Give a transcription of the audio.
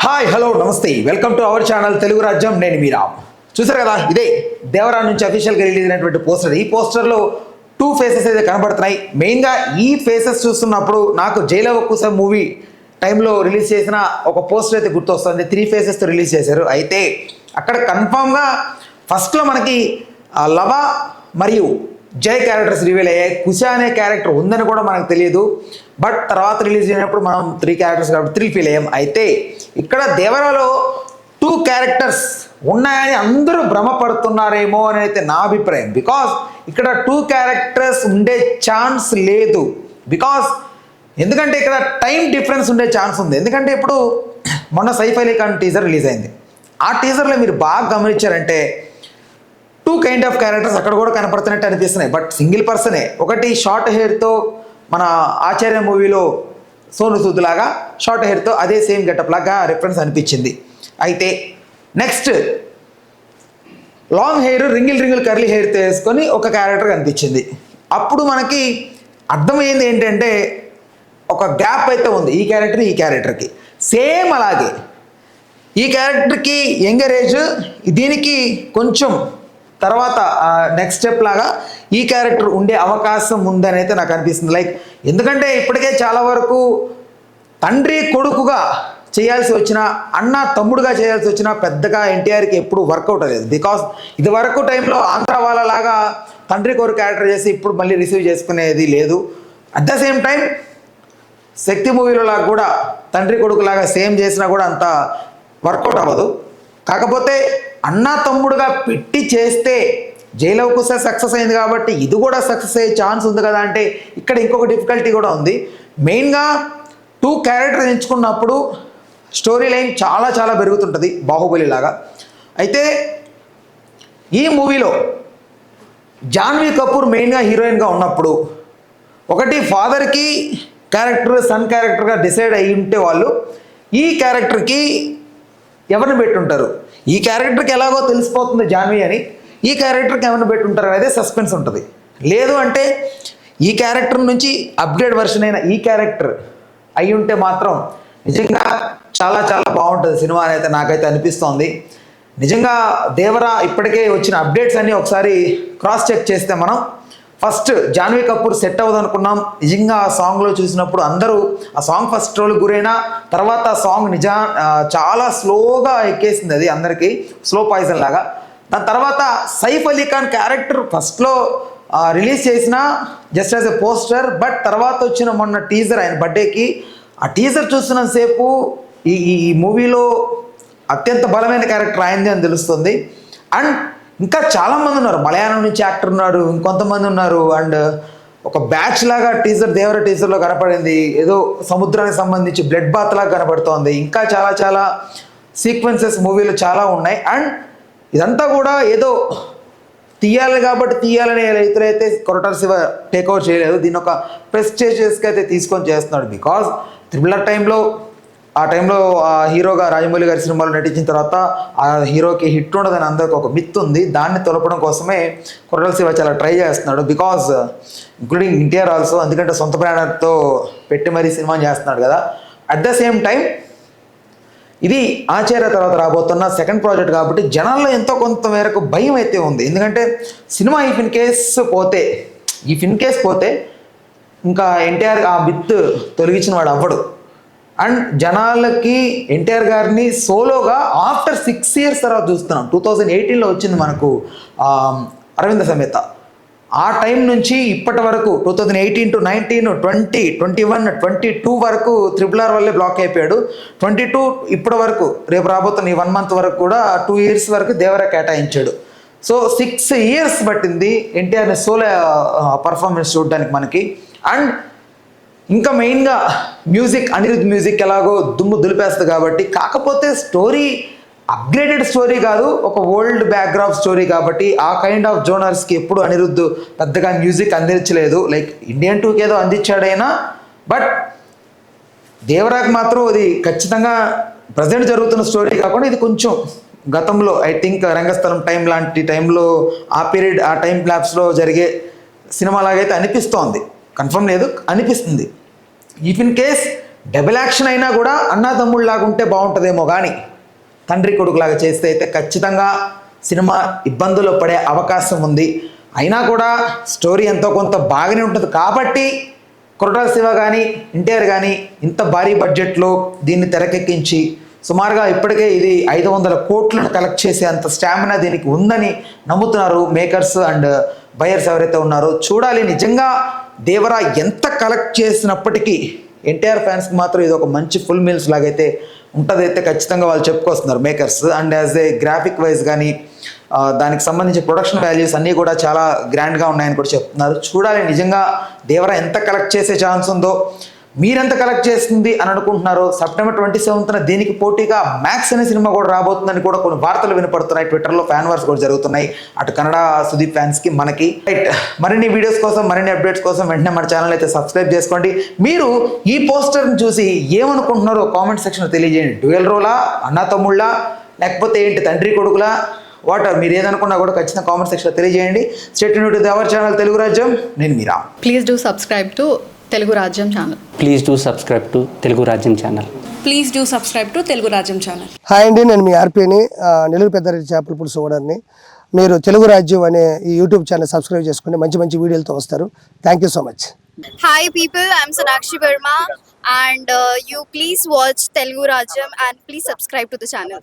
Hi hello నమస్తే welcome to our channel Telugu Rajyam. నేను మీరా. చూసారు కదా, ఇదే దేవరా నుంచి అఫీషియల్గా రిలీజ్ అయినటువంటి పోస్టర్. ఈ పోస్టర్లో 2 ఫేసెస్ అయితే కనబడుతున్నాయి. మెయిన్గా ఈ ఫేసెస్ చూస్తున్నప్పుడు నాకు జైలవ కుస మూవీ టైంలో రిలీజ్ చేసిన ఒక పోస్టర్ అయితే గుర్తొస్తుంది. 3 ఫేసెస్తో రిలీజ్ చేశారు. అయితే అక్కడ కన్ఫామ్గా ఫస్ట్లో మనకి లవ మరియు జై క్యారెక్టర్స్ రివీల్ అయ్యాయి. కుష అనే క్యారెక్టర్ ఉందని కూడా మనకు తెలియదు. బట్ తర్వాత రిలీజ్ అయినప్పుడు మనం 3 క్యారెక్టర్స్ కాబట్టి 3 ఫీల్ అయ్యాం. అయితే ఇక్కడ దేవరాలో 2 క్యారెక్టర్స్ ఉన్నాయని అందరూ భ్రమపడుతున్నారేమో అని అయితే నా అభిప్రాయం. బికాస్ ఇక్కడ 2 క్యారెక్టర్స్ ఉండే ఛాన్స్ లేదు. ఎందుకంటే ఇక్కడ టైం డిఫరెన్స్ ఉండే ఛాన్స్ ఉంది. ఎందుకంటే ఇప్పుడు మొన్న సైఫ్ అలీ ఖాన్ టీజర్ రిలీజ్ అయింది. ఆ టీజర్లో మీరు బాగా గమనించారంటే 2 కైండ్ ఆఫ్ క్యారెక్టర్స్ అక్కడ కూడా కనపడుతున్నట్టు అనిపిస్తున్నాయి. బట్ సింగిల్ పర్సనే. ఒకటి షార్ట్ హెయిర్తో మన ఆచార్య మూవీలో సోను సూద్ లాగా షార్ట్ హెయిర్తో అదే సేమ్ గెటప్ లాగా రిఫరెన్స్ అనిపించింది. అయితే నెక్స్ట్ లాంగ్ హెయిర్ రింగిల్ కర్లీ హెయిర్తో వేసుకొని ఒక క్యారెక్టర్ కనిపించింది. అప్పుడు మనకి అర్థమైంది ఏంటంటే ఒక గ్యాప్ అయితే ఉంది ఈ క్యారెక్టర్కి. సేమ్ అలాగే ఈ క్యారెక్టర్కి యంగర్ ఏజ్, దీనికి కొంచెం తర్వాత నెక్స్ట్ స్టెప్ లాగా ఈ క్యారెక్టర్ ఉండే అవకాశం ఉందని అయితే నాకు అనిపిస్తుంది. ఎందుకంటే ఇప్పటికే చాలా వరకు తండ్రి కొడుకుగా చేయాల్సి వచ్చిన, అన్న తమ్ముడుగా చేయాల్సి వచ్చిన పెద్దగా ఎన్టీఆర్కి ఎప్పుడు వర్కౌట్ అవ్వలేదు. బికాస్ ఇది వరకు టైంలో ఆంధ్ర వాళ్ళలాగా తండ్రి కొడుకు క్యారెక్టర్ చేసి ఇప్పుడు మళ్ళీ రిసీవ్ చేసుకునేది లేదు. అట్ ద సేమ్ టైం శక్తి మూవీలో లాగా కూడా తండ్రి కొడుకులాగా సేమ్ చేసినా కూడా అంత వర్కౌట్ అవ్వదు. కాకపోతే అన్న తమ్ముడుగా పెట్టి చేస్తే జైలవ కుశ సక్సెస్ అయింది కాబట్టి ఇది కూడా సక్సెస్ అయ్యే ఛాన్స్ ఉంది కదా అంటే ఇక్కడ ఇంకొక డిఫికల్టీ కూడా ఉంది. మెయిన్గా 2 క్యారెక్టర్స్ ఎంచుకున్నప్పుడు స్టోరీ లైన్ చాలా పెరుగుతుంటుంది బాహుబలి లాగా. అయితే ఈ మూవీలో జాన్వీ కపూర్ మెయిన్గా హీరోయిన్గా ఉన్నప్పుడు ఒకటి ఫాదర్కి క్యారెక్టర్ సన్ క్యారెక్టర్గా డిసైడ్ అయ్యి ఉంటే వాళ్ళు ఈ క్యారెక్టర్కి ఎవరిని పెట్టుంటారు, ఈ క్యారెక్టర్కి ఎలాగో తెలిసిపోతుంది జాన్వీ అని, ఈ క్యారెక్టర్కి ఎవరిని పెట్టుంటారు అనేది సస్పెన్స్ ఉంటుంది. లేదు అంటే ఈ క్యారెక్టర్ నుంచి అప్గ్రేడ్ వర్షన్ అయిన ఈ క్యారెక్టర్ అయి ఉంటే మాత్రం నిజంగా చాలా బాగుంటుంది సినిమా అని అయితే నాకైతే అనిపిస్తోంది. నిజంగా దేవరా ఇప్పటికే వచ్చిన అప్డేట్స్ అన్నీ ఒకసారి క్రాస్ చెక్ చేస్తే మనం ఫస్ట్ జాన్వీ కపూర్ సెట్ అవ్వదు అనుకున్నాం. నిజంగా ఆ సాంగ్లో చూసినప్పుడు అందరూ ఆ సాంగ్ ఫస్ట్ రోల్ గురైనా తర్వాత ఆ సాంగ్ చాలా స్లోగా ఎక్కేసింది, అది అందరికీ స్లో పాయిజన్ లాగా. దాని తర్వాత సైఫ్ అలీ ఖాన్ క్యారెక్టర్ ఫస్ట్లో రిలీజ్ చేసిన just as a poster, but తర్వాత వచ్చిన మొన్న టీజర్ ఆయన బర్త్డేకి ఆ టీజర్ చూస్తున్నంతసేపు ఈ మూవీలో అత్యంత బలమైన క్యారెక్టర్ అయింది అని తెలుస్తుంది. అండ్ ఇంకా చాలామంది ఉన్నారు, మలయాళం నుంచి యాక్టర్ ఉన్నారు, ఇంకొంతమంది ఉన్నారు. అండ్ ఒక బ్యాచ్ లాగా దేవర టీజర్లో కనపడింది, ఏదో సముద్రానికి సంబంధించి బ్లడ్ బాత్ లాగా కనపడుతోంది. ఇంకా చాలా సీక్వెన్సెస్ మూవీలో చాలా ఉన్నాయి. అండ్ ఇదంతా కూడా ఏదో తీయాలి కాబట్టి తీయాలనే రైతులైతే కొరటాల శివ టేక్ ఓవర్ చేయలేదు. దీన్ని ఒక ప్రెస్టేజియస్గా అయితే తీసుకొని చేస్తున్నాడు. బికాజ్ త్రిబులర్ టైంలో ఆ టైంలో హీరోగా రాజమౌళి గారి సినిమాలో నటించిన తర్వాత ఆ హీరోకి హిట్ ఉండదని అందరికి ఒక మిత్ ఉంది. దాన్ని తొలపడం కోసమే కొరటాల శివ చాలా ట్రై చేస్తున్నాడు. బికాజ్ ఇంక్లూడింగ్ ఎన్టీఆర్ ఆల్సో, ఎందుకంటే సొంత బ్రాండర్తో పెట్టి మరీ సినిమా చేస్తున్నాడు కదా. అట్ ద సేమ్ టైం ఇది ఆచార్య తర్వాత రాబోతున్న సెకండ్ ప్రాజెక్ట్ కాబట్టి జనాల్లో ఎంతో కొంత మేరకు భయం అయితే ఉంది. ఎందుకంటే సినిమా ఇఫ్ ఇన్ కేస్ పోతే ఇంకా ఎన్టీఆర్ ఆ బిత్ తొలగించిన వాడు అవ్వడు. అండ్ జనాలకి ఎన్టీఆర్ గారిని సోలోగా ఆఫ్టర్ 6 years తర్వాత చూస్తున్నాం. 2018లో వచ్చింది మనకు అరవింద సమేత. ఆ టైం నుంచి ఇప్పటి వరకు 2018 to 19, 20, 21, 22 వరకు RRR వల్లే బ్లాక్ అయిపోయాడు. 22 ఇప్పటి వరకు రేపు రాబోతున్న ఈ 1 month వరకు కూడా 2 years వరకు దేవరా కేటాయించాడు. సో 6 years పట్టింది ఎన్టీఆర్ని సోలో పర్ఫార్మెన్స్ చూడడానికి మనకి. అండ్ ఇంకా మెయిన్గా అనిరుద్ధ్ మ్యూజిక్ ఎలాగో దుమ్ము దులిపేస్తుంది కాబట్టి, కాకపోతే స్టోరీ అప్గ్రేడెడ్ స్టోరీ కాదు, ఒక ఓల్డ్ బ్యాక్గ్రౌండ్ స్టోరీ కాబట్టి ఆ కైండ్ ఆఫ్ జోనర్స్కి ఎప్పుడు అనిరుద్ధ్ పెద్దగా మ్యూజిక్ అందించలేదు. ఇండియన్ 2కి ఏదో అందించాడైనా, బట్ దేవరాకి మాత్రం అది ఖచ్చితంగా ప్రజెంట్ జరుగుతున్న స్టోరీ కాకుండా ఇది కొంచెం గతంలో ఐ థింక్ రంగస్థలం టైం లాంటి టైంలో ఆ పీరియడ్ ఆ టైం ల్యాబ్స్లో జరిగే సినిమా లాగైతే అనిపిస్తోంది. కన్ఫర్మ్ లేదు, అనిపిస్తుంది. If in case double action అయినా కూడా అన్నాతమ్ముళ్ళలాగా ఉంటే బాగుంటుందేమో కానీ తండ్రి కొడుకులాగా చేస్తే అయితే ఖచ్చితంగా సినిమా ఇబ్బందుల్లో పడే అవకాశం ఉంది. అయినా కూడా స్టోరీ ఎంతో కొంత బాగానే ఉంటుంది కాబట్టి కొరటాల శివ కానీ ఎన్టీఆర్ కానీ ఇంత భారీ బడ్జెట్లో దీన్ని తెరకెక్కించి సుమారుగా ఇప్పటికే ఇది 500 కోట్లను కలెక్ట్ చేసే అంత స్టామినా దీనికి ఉందని నమ్ముతున్నారు మేకర్స్ అండ్ బయర్స్ ఎవరైతే ఉన్నారో. చూడాలి నిజంగా దేవరా ఎంత కలెక్ట్ చేసినప్పటికీ ఎన్టీఆర్ ఫ్యాన్స్కి మాత్రం ఇది ఒక మంచి ఫుల్ మీల్స్ లాగైతే ఉంటుందైతే ఖచ్చితంగా వాళ్ళు చెప్పుకొస్తున్నారు makers. And as a graphic wise కానీ దానికి సంబంధించి ప్రొడక్షన్ వాల్యూస్ అన్నీ కూడా చాలా గ్రాండ్గా ఉన్నాయని కూడా చెప్తున్నారు. చూడాలి నిజంగా దేవరా ఎంత కలెక్ట్ చేసే ఛాన్స్ ఉందో, మీరెంత కలెక్ట్ చేస్తుంది అని అనుకుంటున్నారో. సెప్టెంబర్ 27న దీనికి పోటీగా మ్యాక్స్ అనే సినిమా కూడా రాబోతుందని కూడా కొన్ని వార్తలు వినపడుతున్నాయి. ట్విట్టర్లో ఫ్యాన్ వార్స్ కూడా జరుగుతున్నాయి అటు కన్నడ సుదీప్ ఫ్యాన్స్కి మనకి. రైట్, మరిన్ని వీడియోస్ కోసం మరిన్ని అప్డేట్స్ కోసం వెంటనే మన ఛానల్ అయితే సబ్స్క్రైబ్ చేసుకోండి. మీరు ఈ పోస్టర్ని చూసి ఏమనుకుంటున్నారో కామెంట్ సెక్షన్లో తెలియజేయండి. డ్యూయల్ రోలా, అన్నా తమ్ముళ్ళ, లేకపోతే ఏంటి తండ్రి కొడుకులా, వాటర్ మీరు ఏదనుకున్నా కూడా ఖచ్చితంగా కామెంట్ సెక్షన్లో తెలియజేయండి. State to our channel Telugu Rajyam, నేను Meera. Please do subscribe to Telugu Rajyam channel. Please do subscribe to Telugu Rajyam channel. Please do subscribe to Telugu Rajyam channel. Hi అండి, నేను మీ ఆర్పీని, నెల్లూరు పెద్దారెడ్డి చేపల పులుసు ఓనర్ని. మీరు తెలుగు రాజ్యం అనే ఈ యూట్యూబ్ ఛానల్ సబ్స్క్రైబ్ చేసుకుని మంచి మంచి వీడియోలతో వస్తారు. Thank you so much. Hi people, I'm Sonakshi Verma and you please watch Telugu Rajyam and please subscribe to the channel.